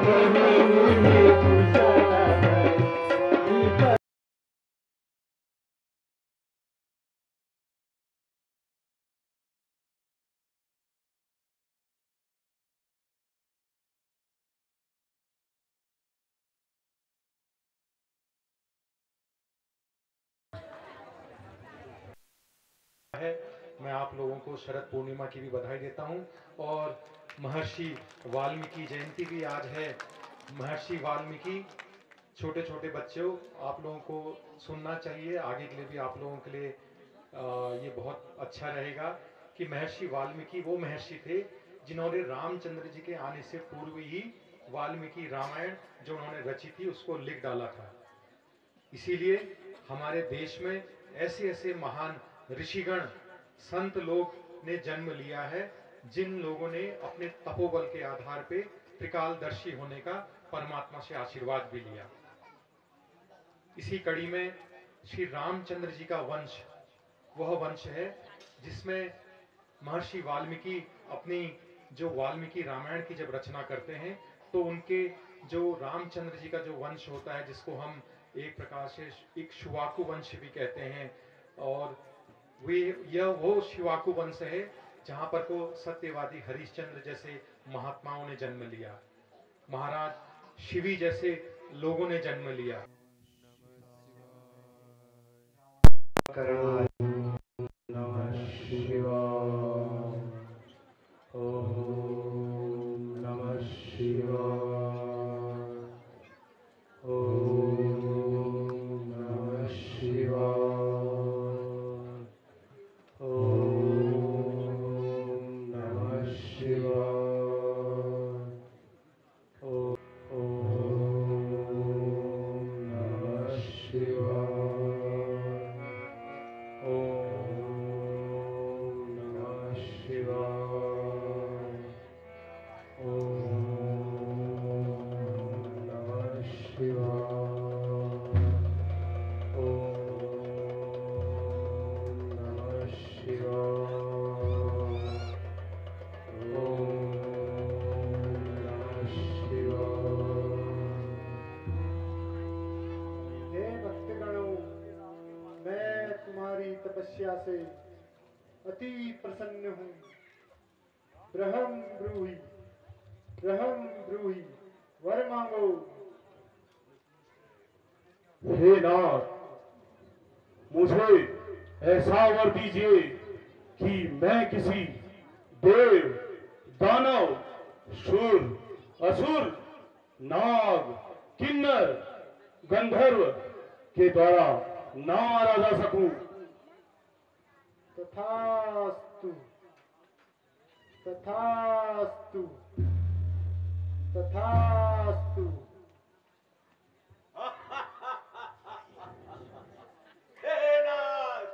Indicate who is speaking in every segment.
Speaker 1: है। मैं आप लोगों को शरद पूर्णिमा की भी बधाई देता हूं और महर्षि वाल्मीकि जयंती भी आज है। महर्षि वाल्मीकि, छोटे छोटे बच्चों, आप लोगों को सुनना चाहिए, आगे के लिए भी आप लोगों के लिए ये बहुत अच्छा रहेगा कि महर्षि वाल्मीकि वो महर्षि थे जिन्होंने रामचंद्र जी के आने से पूर्व ही वाल्मीकि रामायण जो उन्होंने रची थी उसको लिख डाला था। इसीलिए हमारे देश में ऐसे ऐसे महान ऋषिगण, संत लोग ने जन्म लिया है जिन लोगों ने अपने तपोबल के आधार पे त्रिकालदर्शी होने का परमात्मा से आशीर्वाद भी लिया। इसी कड़ी में श्री रामचंद्र जी का वंश वह वंश है जिसमें महर्षि वाल्मीकि अपनी जो वाल्मीकि रामायण की जब रचना करते हैं तो उनके जो रामचंद्र जी का जो वंश होता है जिसको हम एक प्रकार से इक्ष्वाकु वंश भी कहते हैं, और वे यह वो शिवाकु वंश है जहां पर को सत्यवादी हरिश्चंद्र जैसे महात्माओं ने जन्म लिया, महाराज शिवी जैसे लोगों ने जन्म लिया।
Speaker 2: नमः शिवाय। ओम नमः शिवाय। ओम नमः शिवाय। ओम नमः शिवाय। ओम नमः शिवाय। ओम नमः शिवाय। ओम नमः शिवाय। ओम नमः शिवाय। ओम नमः शिवाय।
Speaker 3: हे भक्तगणों, मैं तुम्हारी तपस्या से अति प्रसन्न हूँ। ब्रह्म ब्रूहि वर मांगो।
Speaker 2: हे नाथ, मुझे ऐसा वर दीजिए कि मैं किसी देव, दानव, शूर, असुर, नाग, किन्नर, गंधर्व के द्वारा न मारा जा सकूं।
Speaker 3: तथास्तु तथास्तु तथास्तु।
Speaker 4: हे नाथ,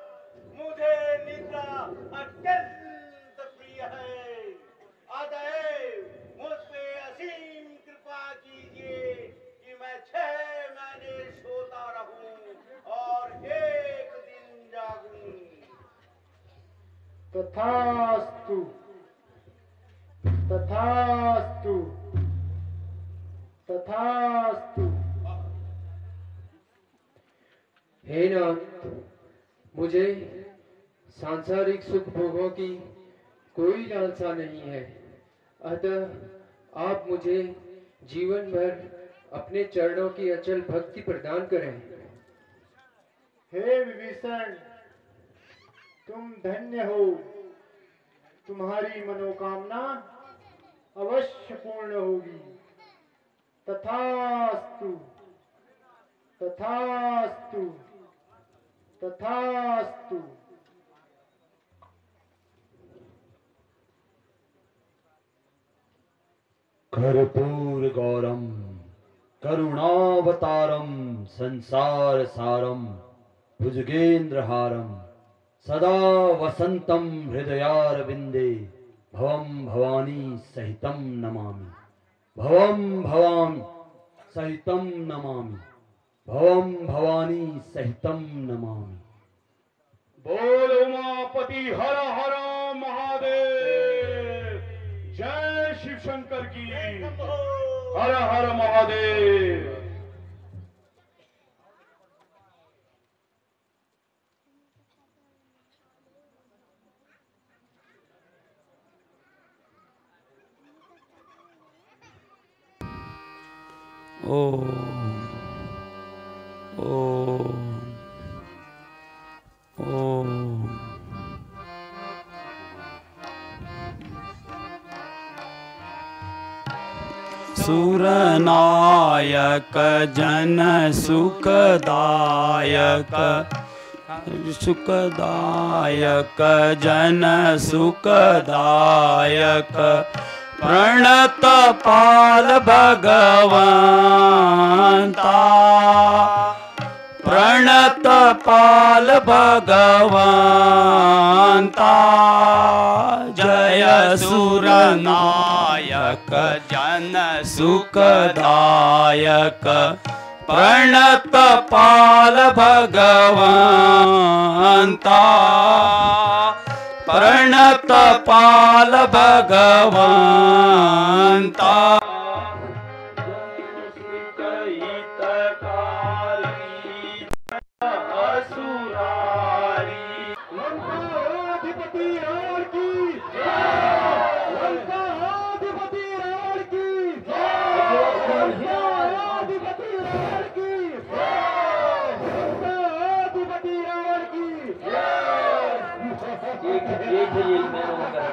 Speaker 4: मुझे निद्रा अत्यंत प्रिय है। अतएव मुझ पे असीम कृपा कीजिए कि मैं 6 महीने सोता रहूं और 1 दिन जागूं।
Speaker 3: तथास्तु तथास्तु तथास्तु।
Speaker 5: हे नाथ, मुझे सांसारिक सुख भोगों की कोई लालसा नहीं है, अतः आप मुझे जीवन भर अपने चरणों की अचल भक्ति प्रदान करें।
Speaker 3: हे विभीषण, तुम धन्य हो। तुम्हारी मनोकामना अवश्य पूर्ण होगी। तथास्तु तथास्तु तथास्तु।
Speaker 2: कर्पूर गौरम करुणावतारम संसार सारम भुजगेन्द्रहारम सदा वसंतम हृदयारविंदे भवम भवानी सहितम नमामि। भवम भवानी सहितम नमामि। भवम भवानी सहितम नमामि। बोल उमापति हर हर महादेव। जय शिव शंकर की।
Speaker 4: शंभो
Speaker 6: हर हर महादेव।
Speaker 7: ओम ओम ओम। सुरनायक जन सुखदायक सुखदायक जन सुखदायक प्रणत पाल भगवंता प्रणत पाल भगवंता जय सुरनायक जन सुखदायक प्रणत पाल भगवंता प्रणत पाल भगवंता
Speaker 3: लंकाधिपति रावण की लंकाधिपति रावण की लंकाधिपति रावण की लंकाधिपति रावण की।
Speaker 2: एक ही में रोक कर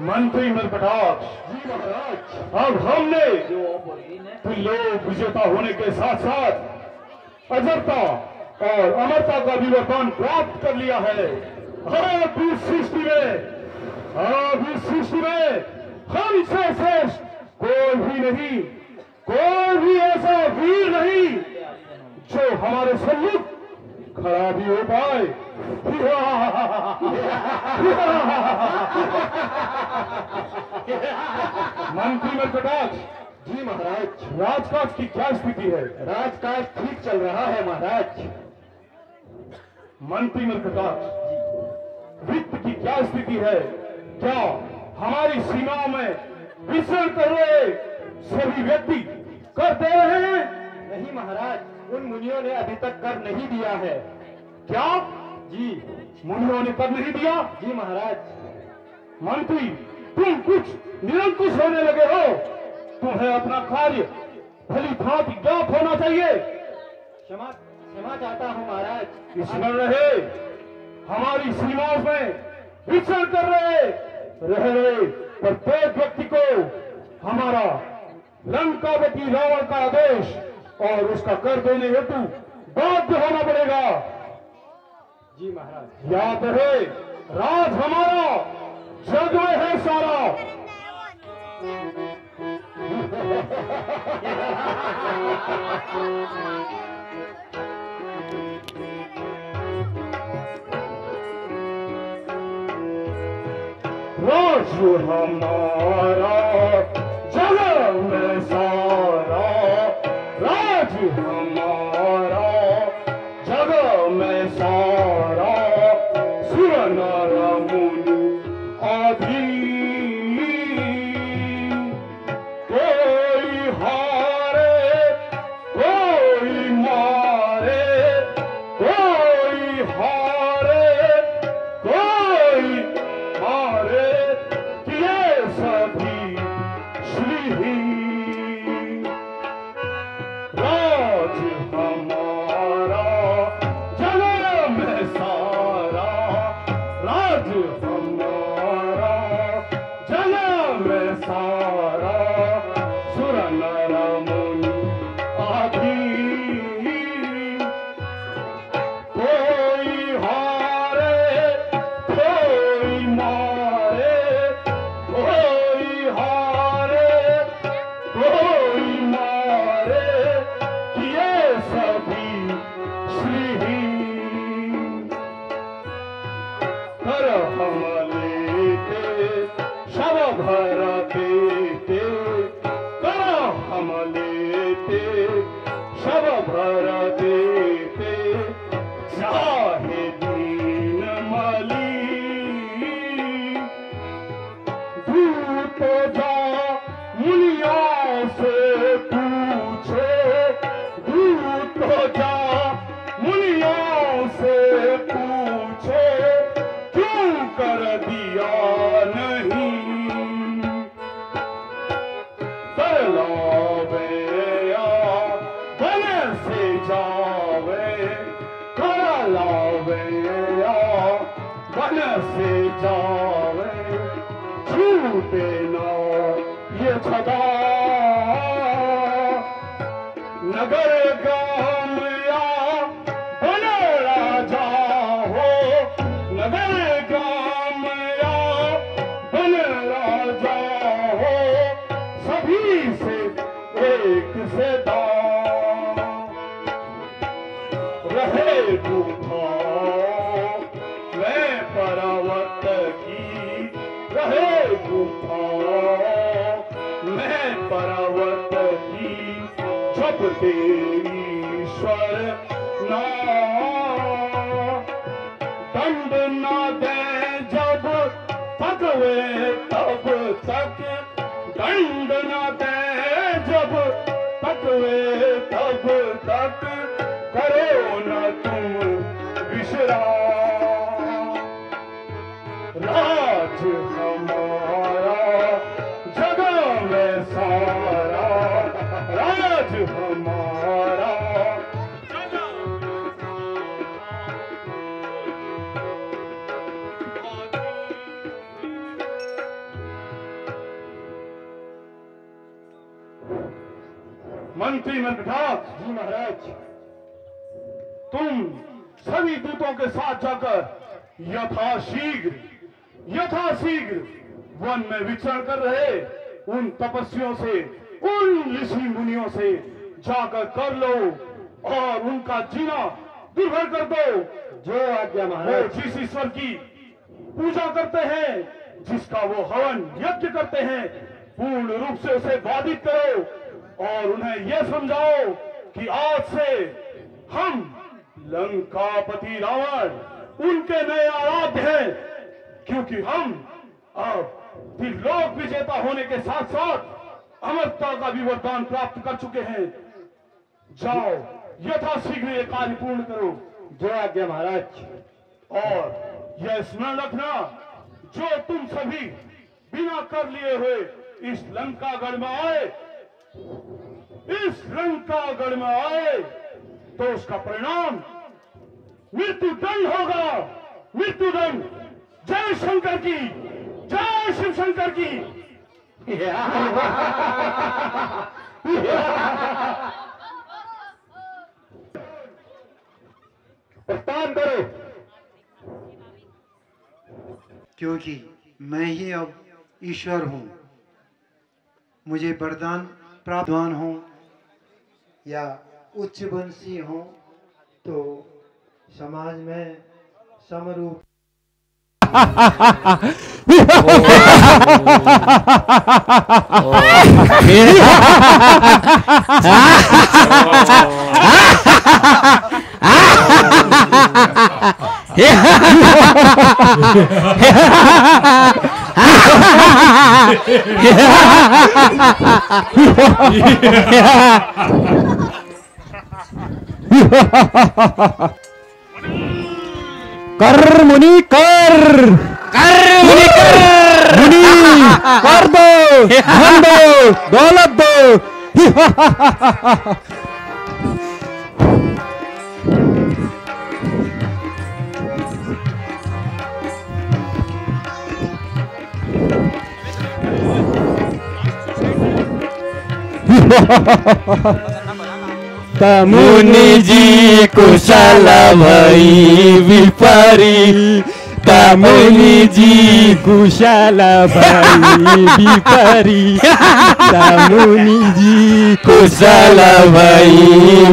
Speaker 6: मंत्री मरकटाक्ष,
Speaker 3: जी महाराज।
Speaker 6: अब हमने
Speaker 2: जो बोली
Speaker 6: त्रिलोक विजेता होने के साथ साथ अजरता और अमरता का विवर्तन प्राप्त कर लिया है। अब इस सृष्टि में हमसे श्रेष्ठ कोई भी नहीं, कोई भी ऐसा वीर नहीं जो हमारे सम्मुख खड़ा भी हो पाए। मंत्री मरकटाक्ष,
Speaker 3: जी महाराज।
Speaker 6: राजकाज की क्या स्थिति है?
Speaker 3: राजकाज ठीक चल रहा है महाराज।
Speaker 6: मंत्री मरकटाक्ष, वित्त की क्या स्थिति है? क्या हमारी सीमाओं में विचरण कर रहे सभी व्यक्ति कर दे रहे हैं?
Speaker 3: नहीं महाराज, उन मुनियों ने अभी तक कर नहीं दिया है।
Speaker 6: क्या
Speaker 3: जी
Speaker 6: मुनियों ने कर नहीं दिया?
Speaker 3: जी महाराज।
Speaker 6: मंत्री, तुम कुछ निरंकुश होने लगे हो। तुम्हें अपना कार्य भली भांति ज्ञात होना चाहिए।
Speaker 3: क्षमा चाहता हूँ महाराज।
Speaker 6: स्मरण रहे, हमारी सीमाओं में विचरण कर रहे प्रत्येक व्यक्ति को हमारा लंकापति रावण का आदेश और उसका कर देने हेतु बाध्य होना पड़ेगा।
Speaker 3: जी महाराज।
Speaker 6: याद रहे, राज हमारा, जग में है सारा। राज हमारा, जग में सारा। राज हमारा, जग में सारा। सुर नर मुनि आदि कोई हारे, कोई मारे, कोई हारे, कोई मारे, ये सभी श्री। राज हमारा, जग में सारा। राज हमारा, जग में सारा। सुर नर मुनि आदि कोई हारे, कोई मारे, कोई हारे, कोई मारे, ये सभी श्री। कर हम लेते शव भर देते, कर हम लेते शव भर देते। चाहे दीन मली से जावे छूटे ना ये छदा नगर गाम या बन राजा हो नगर गाम या बन राजा हो सभी से एक से रहे गुफा मैं पर्वत की रहे गुफा मैं पर्वत की जब ईश्वर ना दंड ना दे जब तक वे तब तक दंड ना दे जब तक वे तब तक करो न तुम विश्राम राज हमारा जगह में सारा राज हमारा मंत्री मंत्राट जी महाराज तुम सभी दूतों के साथ जाकर यथाशीघ्र वन में विचरण कर रहे उन तपस्वियों से उन ऋषि मुनियों से जाकर कर लो और उनका जीना दुर्भर कर दो
Speaker 3: जो आज्ञा
Speaker 6: वो
Speaker 3: महाराज।
Speaker 6: जिस ईश्वर की पूजा करते हैं जिसका वो हवन यज्ञ करते हैं पूर्ण रूप से उसे बाधित करो और उन्हें यह समझाओ कि आज से हम लंकापति रावण उनके नए आराध्य हैं क्योंकि हम अब त्रिलोक विजेता होने के साथ साथ अमरता का भी वरदान प्राप्त कर चुके हैं जाओ यथाशीघ्र ये कार्य पूर्ण करो
Speaker 3: जो आज्ञा महाराज।
Speaker 6: और यह स्मरण रखना जो तुम सभी बिना कर लिए हुए इस लंकागढ़ में आए तो उसका परिणाम मृत्युदंड होगा मृत्युदंड। जय शंकर की जय शिव शंकर की
Speaker 3: प्रस्थान करो
Speaker 8: क्योंकि मैं ही अब ईश्वर हूँ मुझे वरदान प्राप्त हूँ या उच्च वंशी हूँ तो समाज में समरूप
Speaker 3: कर मुनि कर मुनि कर दो धन दो दौलत दो
Speaker 7: मुनि जी कुशल भई विपरीत मुनि जी कुशल भई विपरीत मुनि जी कुशल भई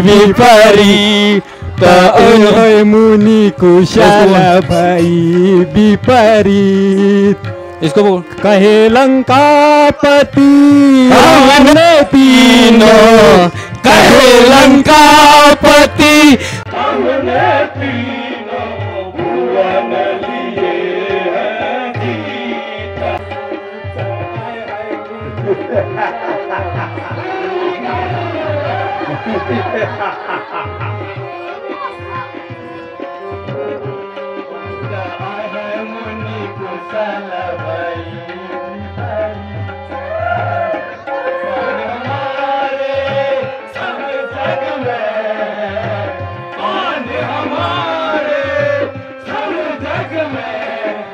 Speaker 7: विपरीत मुनि कुशल भई विपरीत इसको बोल कहे लंकापति हमने तीनों कहे लंकापति
Speaker 6: हमने तीनों भुवन लिए हैं जीता। मुनि कुशल भई हमारे सब जग में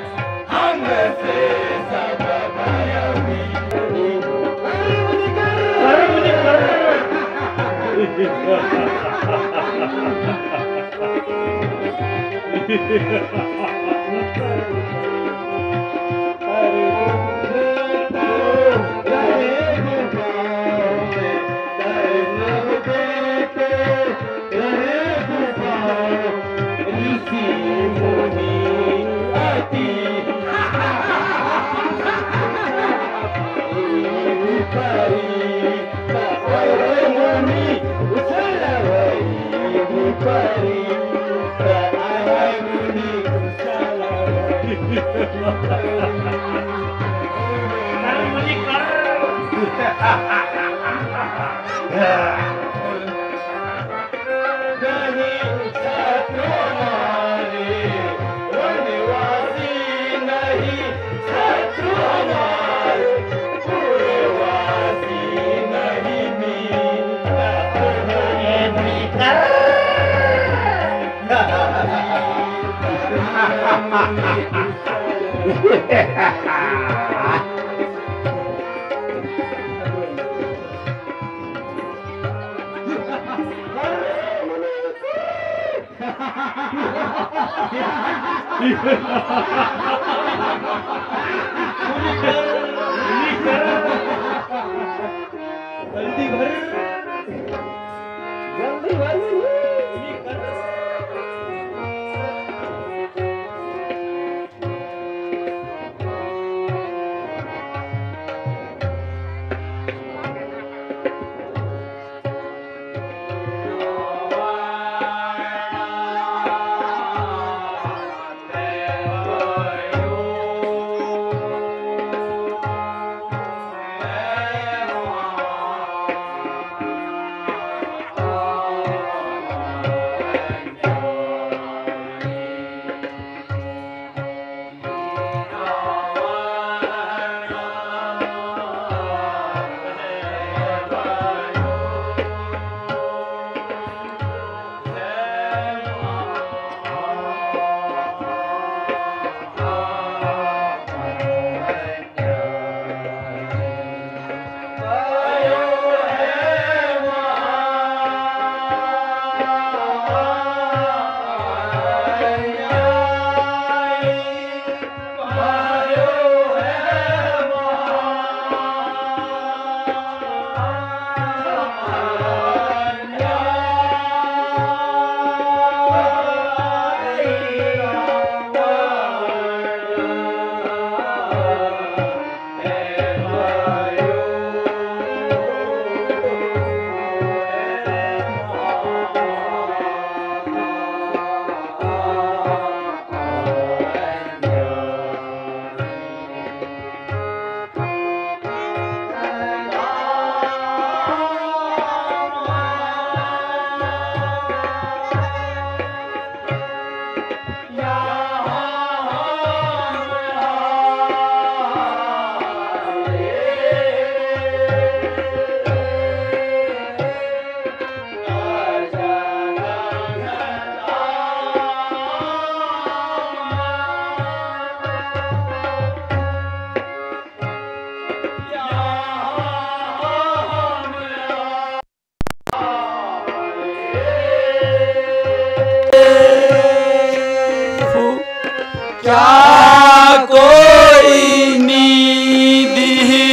Speaker 7: क्या कोई नींद ही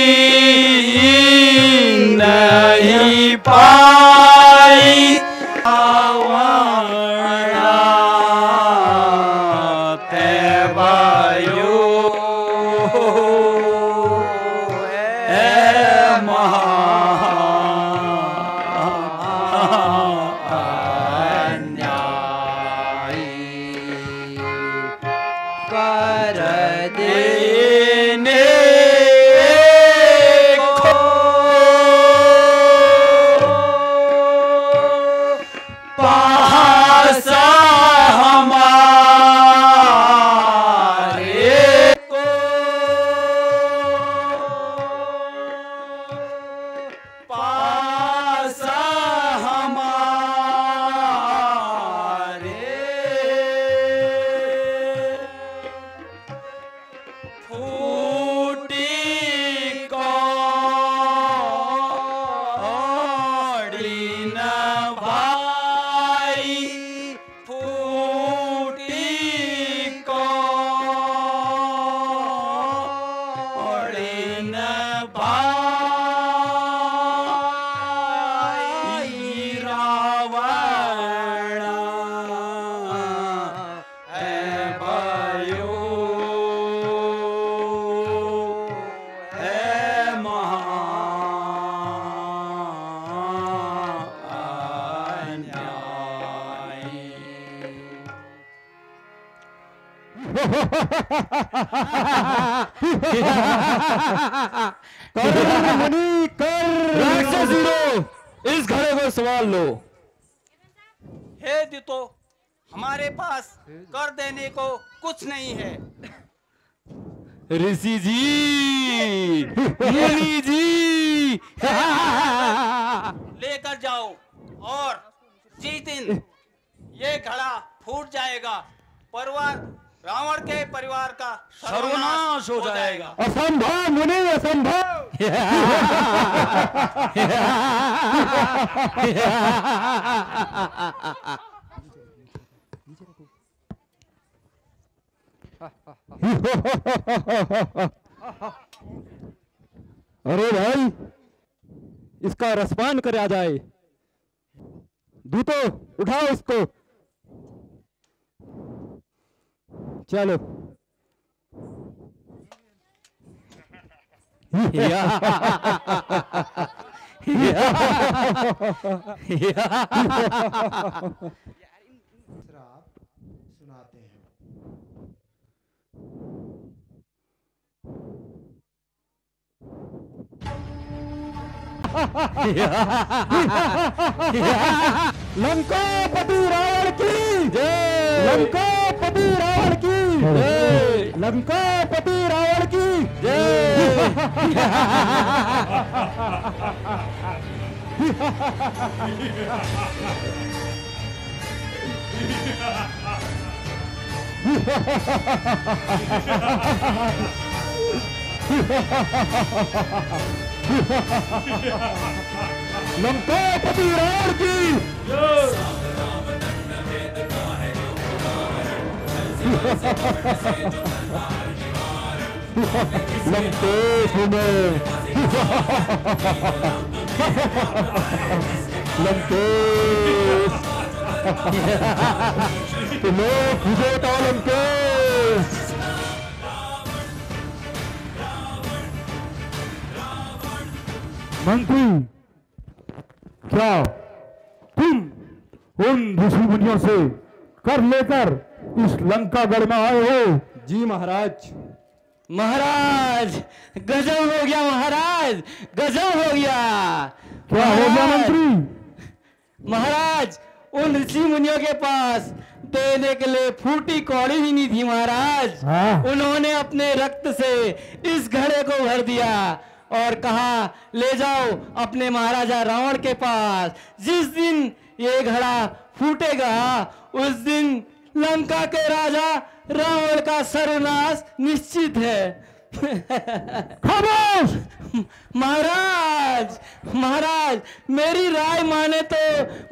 Speaker 7: नहीं पाई तैवायो कर देने को पासा हमारे को पासा फूटी कौड़ी न
Speaker 6: कर मुनि कर।
Speaker 7: राक्षस हीरो, इस घड़े को संभाल लो।
Speaker 9: हे दूतो, हमारे पास कर देने को कुछ नहीं है।
Speaker 7: ऋषि जी, मुनि जी,
Speaker 9: लेकर जाओ और जिस दिन ये घड़ा फूट जाएगा, परिवार रावण के परिवार का
Speaker 7: सर्वनाश हो जाएगा।
Speaker 6: असंभव मुनि, असंभव। अरे भाई, इसका रसपान करा जाए। दूतो, उठाओ इसको। चलो।
Speaker 8: श्राप सुनाते हैं।
Speaker 6: लंकापति रावण की जय। लंकापति रावण की जय। लंकापति रावण की जय। लंकापति रावण की लंकेश में लंकेश तुम्हें खुदेता लंकेश। मंत्री, क्या तुम उन ऋषि मुनियों से कर लेकर इस लंकागढ़ में आए हो? जी महाराज।
Speaker 7: महाराज गजब हो गया, महाराज गजब हो गया।
Speaker 6: क्या हो गया मंत्री?
Speaker 7: महाराज, उन ऋषि मुनियों के पास देने के लिए फूटी कौड़ी ही नहीं थी महाराज।
Speaker 6: हाँ।
Speaker 7: उन्होंने अपने रक्त से इस घड़े को भर दिया और कहा ले जाओ अपने महाराजा रावण के पास। जिस दिन ये घड़ा फूटेगा उस दिन लंका के राजा रावण का सर्वनाश निश्चित है।
Speaker 6: खामोश!
Speaker 7: महाराज, महाराज मेरी राय माने तो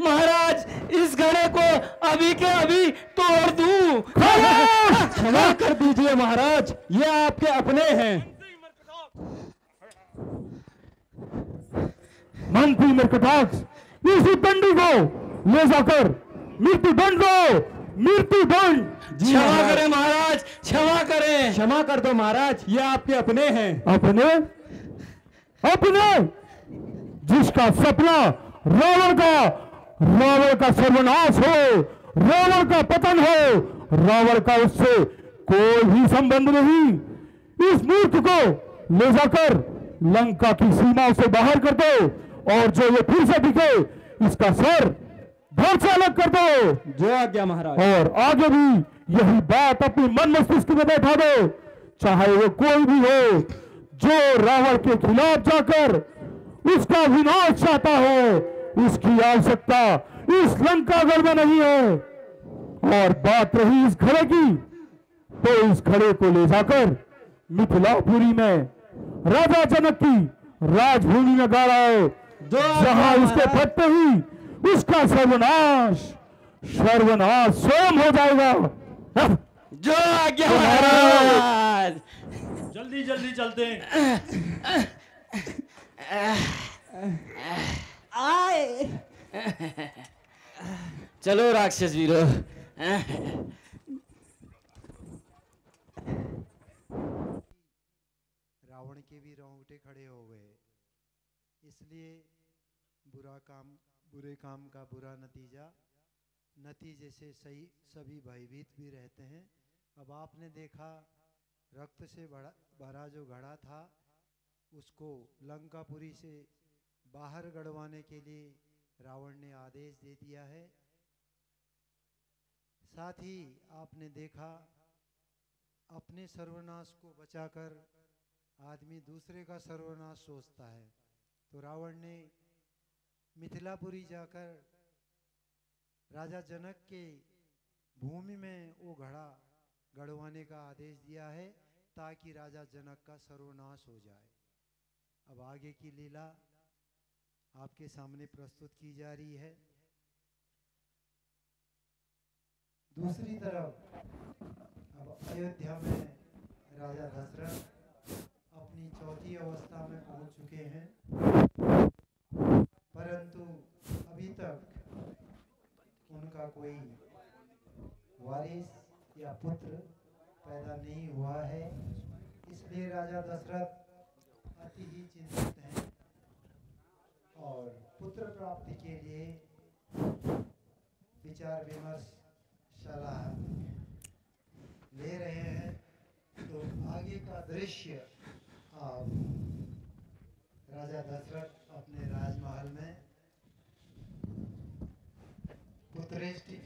Speaker 7: महाराज इस घड़े को अभी के अभी तोड़ दूं।
Speaker 6: क्षमा कर दीजिए महाराज, ये आपके अपने हैं। मंत्री मृकटाक्ष, इस दंडी को ले जाकर मृत्यु दंड दो, मृत्यु दंड।
Speaker 7: क्षमा करें महाराज, क्षमा करें।
Speaker 6: क्षमा कर दो महाराज, ये आपके अपने हैं। अपने? अपने? जिसका सपना रावण का सर्वनाश हो, रावण का पतन हो, रावण का उससे कोई ही संबंध नहीं। इस मूर्ख को ले जाकर लंका की सीमाओं से बाहर कर दो और जो ये फिर से दिखे इसका सर धड़ से अलग कर दो। जो आज्ञा महाराज। और आगे भी यही बात अपनी मन मस्तिष्क में बैठा दो, चाहे वो कोई भी हो जो रावण के खिलाफ जाकर उसका विनाश चाहता है, उसकी आवश्यकता इस लंकागढ़ में नहीं है। और बात रही इस घड़े की, तो इस घड़े को ले जाकर मिथिलापुरी में राजा जनक की राजभूमि में गाड़ा है, जहां उसके फटते ही उसका सर्वनाश स्वयं हो जाएगा।
Speaker 7: जो आज्ञा महाराज।
Speaker 10: जल्दी जल्दी चलते हैं।
Speaker 7: चलो राक्षस वीरो।
Speaker 8: रावण के भी रोंगटे खड़े हो गए। इसलिए बुरे काम का बुरा नतीजे से सभी भयभीत भी रहते हैं अब आपने देखा रक्त से भरा जो घड़ा था उसको लंकापुरी से बाहर गड़वाने के लिए रावण ने आदेश दे दिया है। साथ ही आपने देखा अपने सर्वनाश को बचाकर आदमी दूसरे का सर्वनाश सोचता है, तो रावण ने मिथिलापुरी जाकर राजा जनक के भूमि में वो घड़ा गड़वाने का आदेश दिया है ताकि राजा जनक का सर्वनाश हो जाए। अब आगे की लीला आपके सामने प्रस्तुत की जा रही है। दूसरी तरफ अब अयोध्या में राजा दशरथ अपनी चौथी अवस्था में पहुंच चुके हैं, परंतु अभी तक उनका कोई वारिस या पुत्र पैदा नहीं हुआ है। इसलिए राजा दशरथ अति ही चिंतित हैं और पुत्र प्राप्ति के लिए विचार विमर्श सलाह ले रहे हैं। तो आगे का दृश्य आप राजा दशरथ अपने राजमहल में पुत्रेष्टि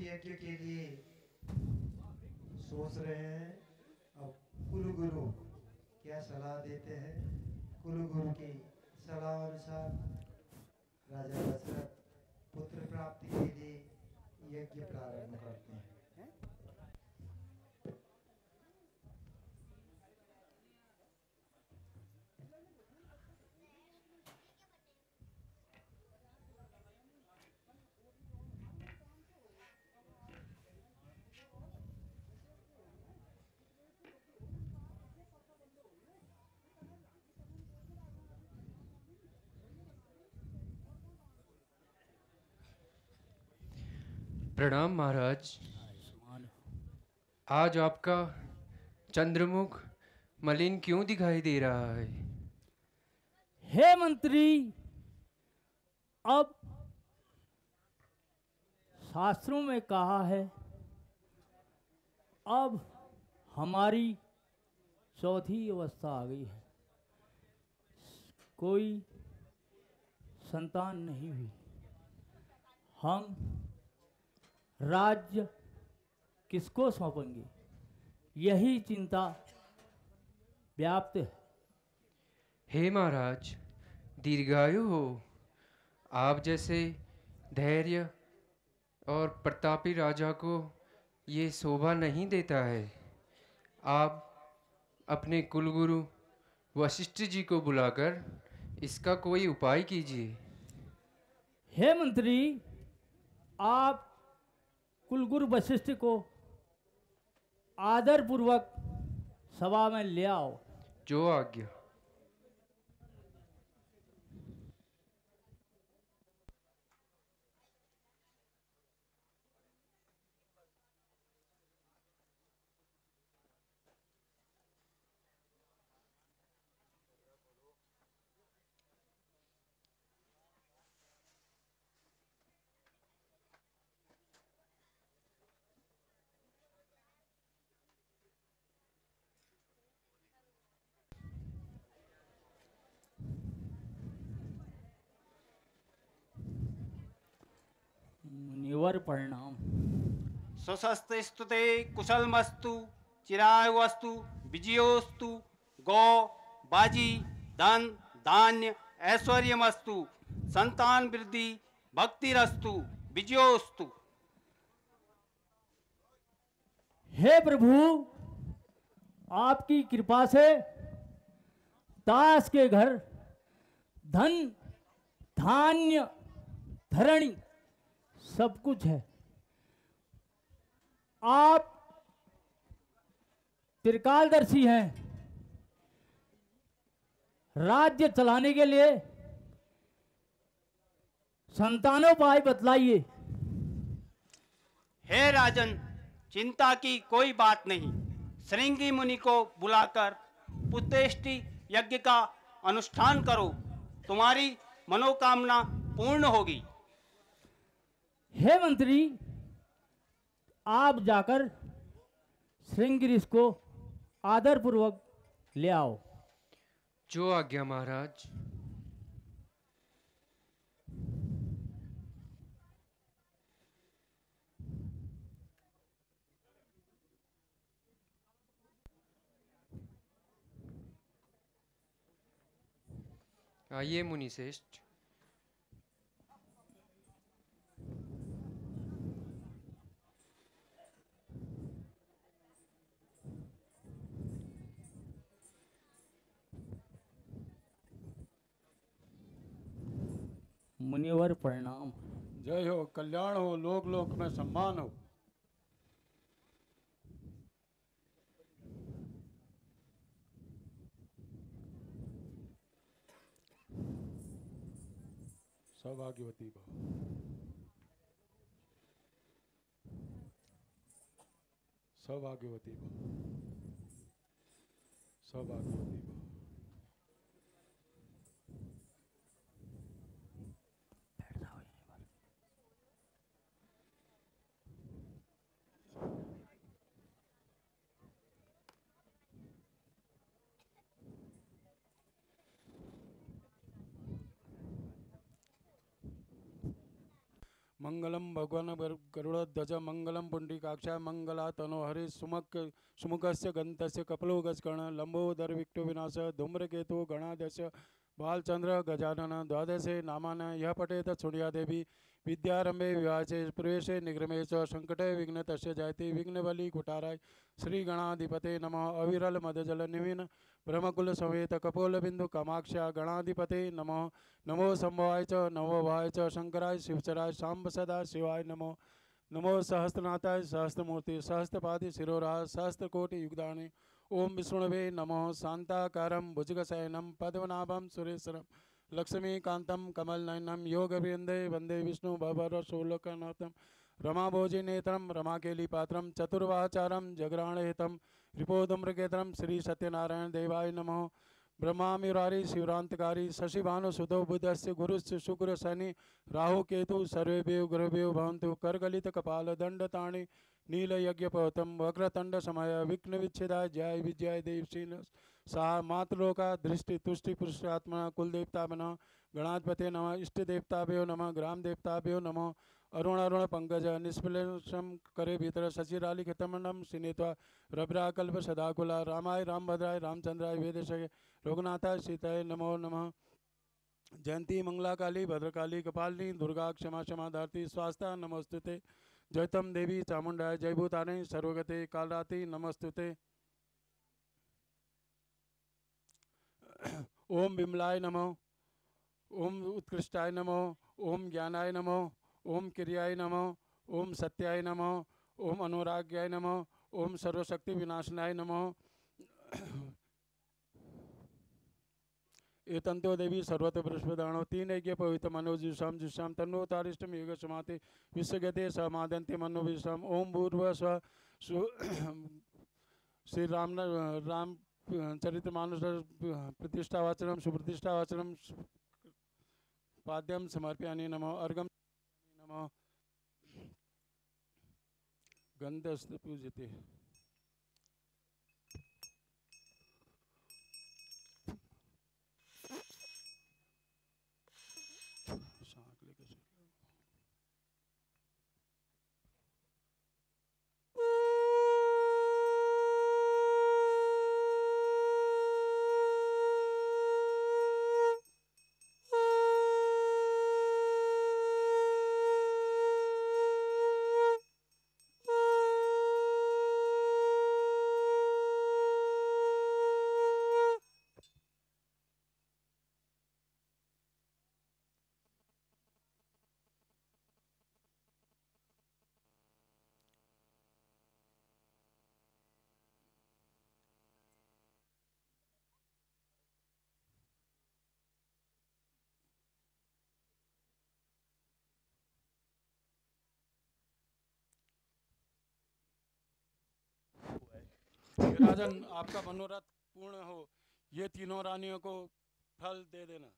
Speaker 8: यज्ञ के लिए सोच रहे हैं। अब कुलगुरु क्या सलाह देते हैं, कुलगुरु की सलाह अनुसार राजा दशरथ पुत्र प्राप्ति के लिए यज्ञ प्रारंभ करते हैं।
Speaker 5: प्रणाम महाराज। आज आपका चंद्रमुख मलिन क्यों दिखाई दे रहा है?
Speaker 10: हे मंत्री, अब शास्त्रों में कहा है अब हमारी चौथी अवस्था आ गई है, कोई संतान नहीं हुई। हम राज्य किसको सौंपेंगे, यही चिंता व्याप्त है।
Speaker 5: हे महाराज, दीर्घायु हो। आप जैसे धैर्य और प्रतापी राजा को ये शोभा नहीं देता है। आप अपने कुलगुरु वशिष्ठ जी को बुलाकर इसका कोई उपाय कीजिए।
Speaker 10: हे मंत्री, आप कुलगुरु वशिष्ठ को आदर पूर्वक सभा में ले आओ।
Speaker 5: जो आज्ञा।
Speaker 10: मुनिवर प्रणाम।
Speaker 9: स्वस्ति स्तुते कुशलमस्तु चिरायुवस्तु विजयोस्तु गौ बाजी धन धान्य ऐश्वर्यमस्तु संतान वृद्धि भक्तिरस्तु विजयोस्तु।
Speaker 10: हे प्रभु, आपकी कृपा से दास के घर धन धान्य धरणी सब कुछ है। आप त्रिकालदर्शी हैं, राज्य चलाने के लिए संतानोपाय बतलाइए।
Speaker 9: हे राजन, चिंता की कोई बात नहीं। श्रृंगी मुनि को बुलाकर पुत्रेष्टि यज्ञ का अनुष्ठान करो, तुम्हारी मनोकामना पूर्ण होगी।
Speaker 10: हे मंत्री, आप जाकर श्रृंगिरिश को आदरपूर्वक ले आओ।
Speaker 5: जो आज्ञा महाराज। आइए मुनिश्रेष्ठ।
Speaker 10: मुनिवर प्रणाम।
Speaker 11: जय हो, कल्याण हो, लोक लोक में सम्मान हो। सौभाग्यवती भव। सौभाग्यवती भव। सौभाग्यवती भव। मंगलम भगवान गरुड़ध्वज मंगलम पुंडरीकाक्ष मंगला तनोहरि सुमुखस्य गंतस्य कपलो गजकर्ण लंबोदर विक्टो विनाश धूम्रकेतु गणाध्यक्ष बालचंद्र गजानन द्वादशे नामान यह पठेत सुनिया देवी विद्यारंभे विवाचे प्रवेशे निग्रमे च संकटे विघ्न तस्य जायते विघ्नबली कुटाराय श्री गणाधिपते नमः अविरल मदजल निविन ब्रह्मकुल समेत कपोल बिंदु कामाक्षा गणाधिपते नमः नमो संभवाय च नमो भाय च शंकराय शिवचराय सांब सदा शिवाय नमो नमो सहस्त्रनाथाय सहस्त्रमूर्ति सहस्त्रपादि शिरोराज सहस्त्रकोटि युगदाने ओम विष्णुवे नमः शांताकारं भुजगशयनं पद्मनाभं सुरेश्वरं लक्ष्मीकान्तं कमलनयनं योगवृन्दे वन्दे विष्णु भवरसोलकनाथं रमाभोजिनेत्रं रमाकेलिपात्रं चतुर्वाचारं जगराणहितं रिपोधूम्रकेतनं श्री सत्यनारायण देवाय नमः ब्रह्मामुरारी शिवरांतकारी शशिभानुसुतो बुधस्य गुरुस्य शुक्र शनि राहु केतु सर्वेभ्यो ग्रहेभ्यो भवन्तु करगलित कपाल दंडताणि नीलयज्ञपवतं वक्रतंड समय विघ्न विच्छेदाय जय विजय देव सा मातृलोका दृष्टि तुष्टि पुरुषात्मा कुलदेवता नमः गणाधिपते नमः इष्ट देवताभ्यो नमः ग्राम देवताभ्यो नमः अरुण अरुण पंकज निष्फलम करे भीतर शशिराली खतमंडम सिनेत्वा रभ्राकल्प सदाकुला रामाय रामभद्राय रामचंद्राय वेदेशय रघुनाथाय सीताय नमो नमः जयंती मंगला काली भद्रकाली कपालिनी दुर्गा क्षमा क्षमा धारती स्वास्ता नमोस्तुते जयतम देवी चामुंडाय जय भूताने सर्वगते कालराति नमस्तुते ओम विमलाय नमो ओम उत्कृष्टाय नमो ओम ज्ञानाय नमो ओम क्रियाय नमो ओम सत्याय नमो ओम अनुराग्याय नमो ओम सर्वशक्ति विनाशनाय नमो एतंतो देवी सर्वत्र बृहस्पदानो तीन यज्ञ पवित्र मनोजुषाम जुषाम तन्नो तारिष्टम योग समाते विश्वगते समादंते मनो विश्राम ओम भूर्व स्व श्री राम चरित्र मानुष प्रतिष्ठावाचनम सुप्रतिष्ठावाचनम पाद्यम समर्पयामि नमो अर्घम नमो गंधस्थ पूजते राजन आपका मनोरथ पूर्ण हो। ये तीनों रानियों को फल दे देना।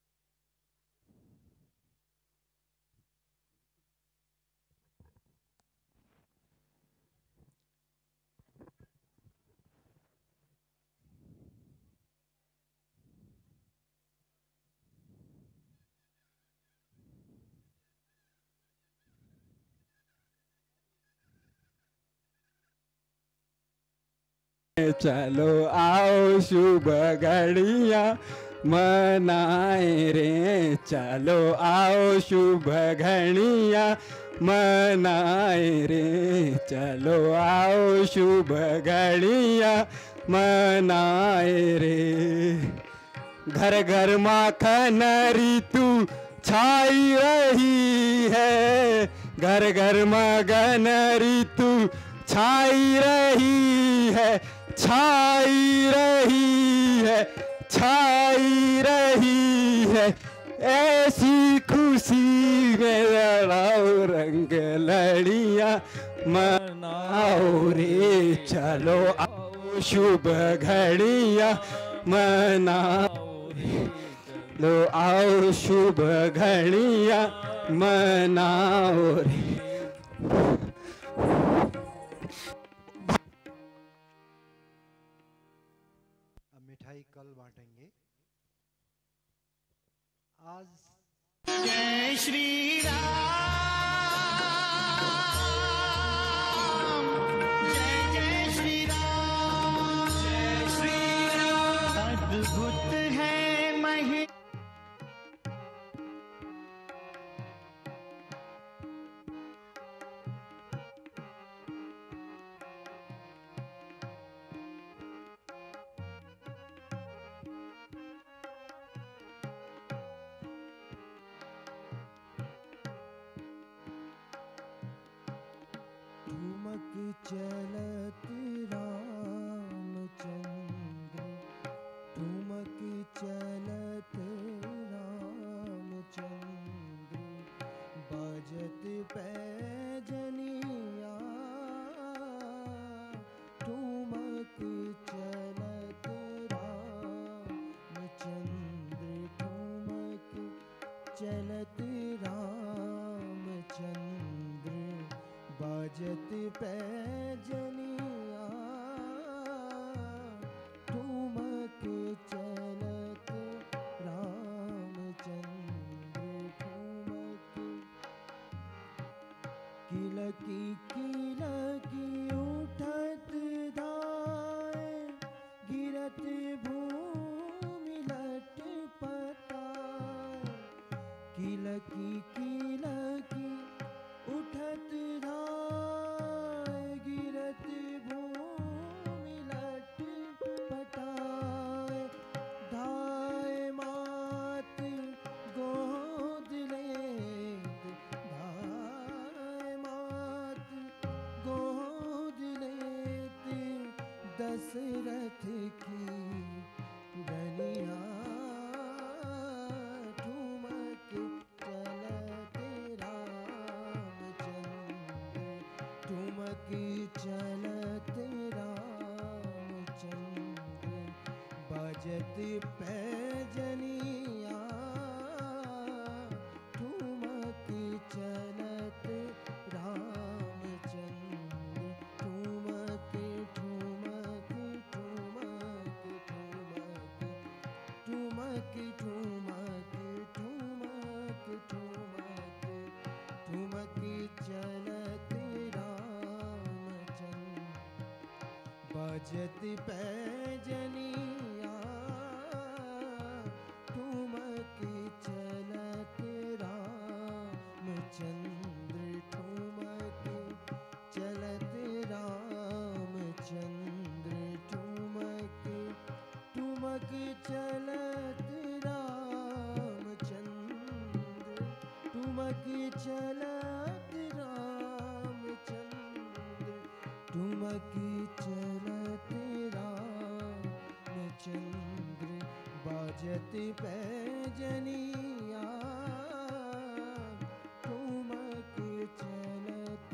Speaker 12: चलो आओ शुभ घड़ियाँ मनाए रे, चलो आओ शुभ घड़ियाँ मनाए रे, चलो आओ शुभ घड़ियाँ मनाए रे। घर घर माखन ऋतु छाई रही है, घर घर मगन ऋतु छाई रही है, छाई रही है, छाई रही है। ऐसी खुशी में लड़ाओ रंग लड़ियाँ मनाओ रे, चलो आओ शुभ घड़ियाँ मनाओ रे, लो आओ शुभ घड़ियाँ मनाओ रे।
Speaker 8: अब मिठाई कल बांटेंगे। आज
Speaker 13: जय श्री राम, जय जय श्री राम, जय श्री राम। अद्भुत है मही
Speaker 14: ठुमक चलत रामचंद्र, ठुमक चलत रामचंद्र, बाजत पैजनिया, ठुमक चलत रामचंद्र, ठुमक चलत रामचंद्र, बाजत पैजनिया, ठुमक चलत रामचंद्र, ठुमक किलकी किलकी उठत धाय, गिरत भूमि लटपटाय, किलकी किलकी उठत धाय, गिरत भूमि लटपटाय, धाय मात गोद लेत, धाय मात गोद लेत, दशरथ की रनिया, ठुमक चलत रामचंद्र, ठुमक चलत रामचंद्र, बाजत पैजनिया, ठुमक चलत रामचंद्र, ठुमक ठुमक ठुमक ठुमक ठुमक ठुमक ठुमक ठुमक चलत रामचंद्र, बाजत पैजनिया, ठुमक चलत रामचंद्र, ठुमक चलत रामचंद्र, ठुमक ठुमक चलत रामचंद्र, ठुमक चलत रामचंद्र, ठुमक चलत रामचंद्र, बाजत पैजनिया, ठुमक चलत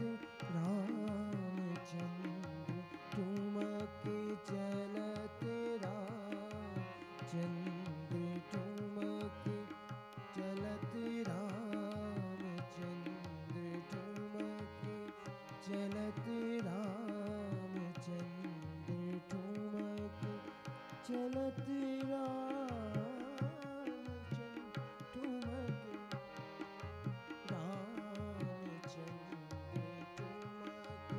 Speaker 14: रामचंद्र, ठुमक चलत रामचंद्र, ठुमक चलत रामचंद्र, ठुमक चलत रामचंद्र, ठुमक चलत रामचंद्र, ठुमक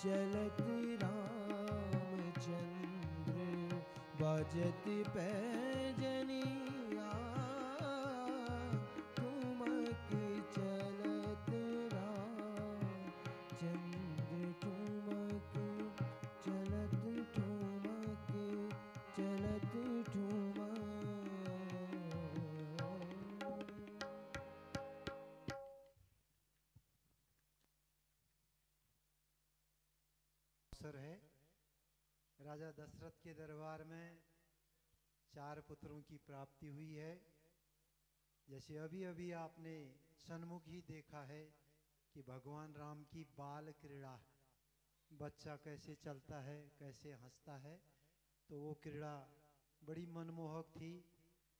Speaker 14: चलत रामचंद्र। बाजत पैजनिया ठुमक चलत राह चंद्र ठुमक चलत ठुमक चलत ठुमक।
Speaker 8: अवसर है राजा दशरथ के दरबार में 4 पुत्रों की प्राप्ति हुई है। जैसे अभी अभी आपने सन्मुख ही देखा है कि भगवान राम की बाल क्रीड़ा, बच्चा कैसे चलता है, कैसे हंसता है, तो वो क्रीड़ा बड़ी मनमोहक थी।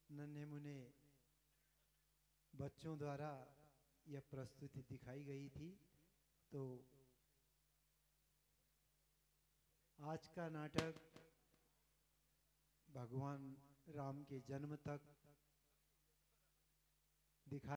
Speaker 8: नन्हे मुन्ने बच्चों द्वारा यह प्रस्तुति दिखाई गई थी। तो आज का नाटक भगवान राम के जन्म तक दिखा